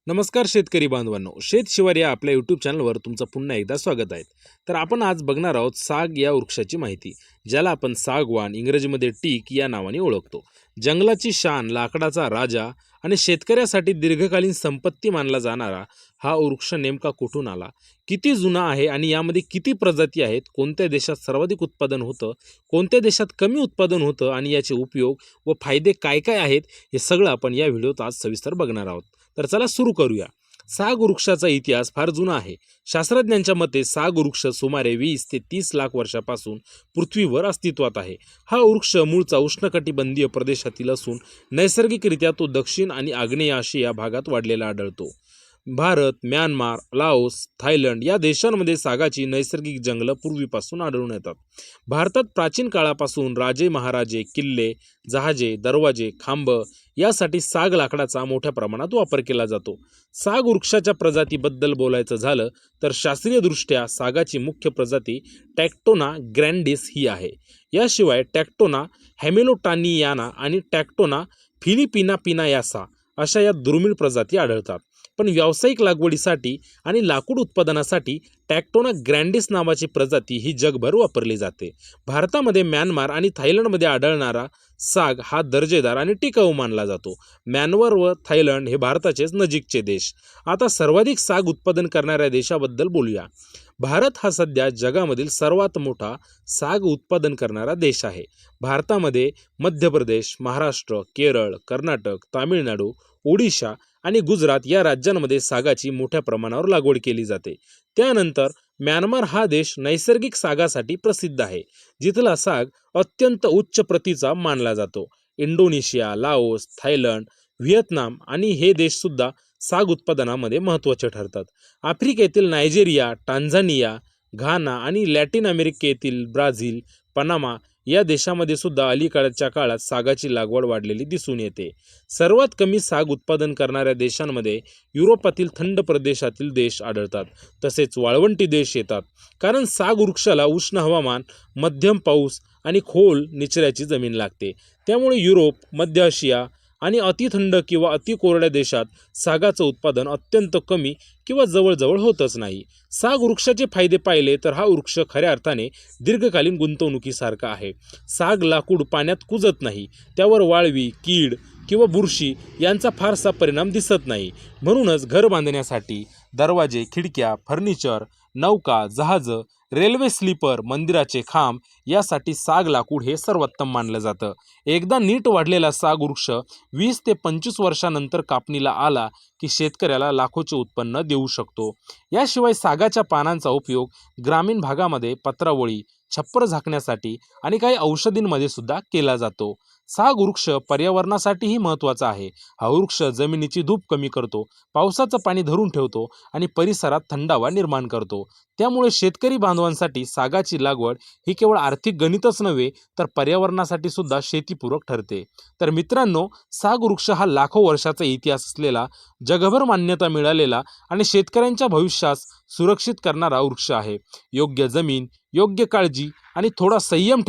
नमस्कार शेतकरी बांधवांनो, शेत शिवार या आपल्या यूट्यूब चॅनलवर तुमचं पुन्हा एकदा स्वागत आहे. तर आपण आज बघणार आहोत साग या वृक्षाची माहिती, ज्याला आपण सागवान इंग्रजीमध्ये टीक या नावाने ओळखतो. जंगलाची शान, लाकडाचा राजा आणि शेतकऱ्यासाठी दीर्घकालीन संपत्ती मानला जाणारा हा वृक्ष नेमका कुठून आला, किती जुना आहे आणि यामध्ये किती प्रजाती आहेत, कोणत्या देशात सर्वाधिक उत्पादन होतं, कोणत्या देशात कमी उत्पादन होतं आणि याचे उपयोग व फायदे काय काय आहेत, हे सगळं आपण या व्हिडिओत आज सविस्तर बघणार आहोत. तर चला सुरू करूया. साग वृक्षाचा इतिहास फार जुना आहे. शास्त्रज्ञांच्या मते साग वृक्ष सुमारे 20 ते 30 लाख वर्षापासून पृथ्वीवर अस्तित्वात आहे. हा वृक्ष मूळचा उष्णकटिबंधीय प्रदेशातील असून नैसर्गिकरित्या तो दक्षिण आणि आग्नेय आशिया भागात वाढलेला आढळतो. भारत, म्यानमार, लाओस, थायलंड या देशांमध्ये सागाची नैसर्गिक जंगलं पूर्वीपासून आढळून येतात. भारतात प्राचीन काळापासून राजे महाराजे, किल्ले, जहाजे, दरवाजे, खांब यासाठी साग लाकडाचा मोठ्या प्रमाणात वापर केला जातो. साग वृक्षाच्या प्रजातीबद्दल बोलायचं झालं तर शास्त्रीयदृष्ट्या सागाची मुख्य प्रजाती टॅक्टोना ग्रँडिस ही आहे. याशिवाय टॅक्टोना हॅमेलोटानियाना आणि टॅक्टोना फिलिपिनापिनायासा अशा या दुर्मिळ प्रजाती आढळतात. पण व्यावसायिक लागवडीसाठी आणि लाकूड उत्पादनासाठी टॅक्टोना ग्रँडिस नावाची प्रजाती ही जगभर वापरली जाते. भारतामध्ये म्यानमार आणि थायलंडमध्ये आढळणारा साग हा दर्जेदार आणि टिकाऊ मानला जातो. म्यानमार व थायलंड हे भारताचेच नजीकचे देश. आता सर्वाधिक साग उत्पादन करणाऱ्या देशाबद्दल बोलूया. भारत हा सध्या जगामधील सर्वात मोठा साग उत्पादन करणारा देश आहे. भारतामध्ये मध्य प्रदेश, महाराष्ट्र, केरळ, कर्नाटक, तामिळनाडू, ओडिशा आणि गुजरात या राज्यांमध्ये सागाची मोठ्या प्रमाणावर लागवड केली जाते. त्यानंतर म्यानमार हा देश नैसर्गिक सागासाठी प्रसिद्ध आहे, जिथला साग अत्यंत उच्च प्रतीचा मानला जातो. इंडोनेशिया, लाओस, थायलंड, व्हिएतनाम आणि हे देश सुद्धा साग उत्पादनामध्ये महत्त्वाचे ठरतात. आफ्रिकेतील नायजेरिया, टांझानिया, घाना आणि लॅटिन अमेरिकेतील ब्राझील, पनामा या देशामध्ये सुद्धा अलीकडच्या काळात सागाची लागवड वाढलेली दिसून येते. सर्वात कमी साग उत्पादन करणाऱ्या देशांमध्ये युरोपातील थंड प्रदेशातील देश आढळतात. तसेच वाळवंटी देश येतात, कारण साग वृक्षाला उष्ण हवामान, मध्यम पाऊस आणि खोल निचऱ्याची जमीन लागते. त्यामुळे युरोप, मध्य आशिया आणि अतिथंड किंवा अतिकोरड्या देशात सागाचं उत्पादन अत्यंत कमी किंवा जवळजवळ होतच नाही. साग वृक्षाचे फायदे पाहिले तर हा वृक्ष खऱ्या अर्थाने दीर्घकालीन गुंतवणुकीसारखा आहे. साग लाकूड पाण्यात कुजत नाही, त्यावर वाळवी, कीड किंवा बुरशी यांचा फारसा परिणाम दिसत नाही. म्हणूनच घर बांधण्यासाठी दरवाजे, खिडक्या, फर्निचर, नौका, जहाजं, रेल्वे स्लीपर, मंदिराचे खांब यासाठी साग लाकूड हे सर्वोत्तम मानलं जातं. एकदा नीट वाढलेला साग वृक्ष 20 ते 25 वर्षानंतर कापणीला आला की शेतकऱ्याला लाखोचे उत्पन्न देऊ शकतो. याशिवाय सागाच्या पानांचा उपयोग ग्रामीण भागामध्ये पत्रावळी, छप्पर झाकण्यासाठी आणि काही औषधींमध्ये सुद्धा केला जातो. साग वृक्ष पर्यावरणासाठीही महत्त्वाचा आहे. हा वृक्ष जमिनीची धूप कमी करतो, पावसाचं पाणी धरून ठेवतो आणि परिसरात थंडावा निर्माण करतो. त्यामुळे शेतकरी बांधवांसाठी सागाची लागवड ही केवळ आर्थिक गणितच नव्हे, तर पर्यावरणासाठी सुद्धा शेतीपूरक ठरते. तर मित्रांनो, साग वृक्ष हा लाखो वर्षाचा इतिहास असलेला, जगभर मान्यता मिळालेला आणि शेतकऱ्यांच्या भविष्यास सुरक्षित करणारा वृक्ष आहे. योग्य जमीन, योग्य काळजी आणि थोडा संयम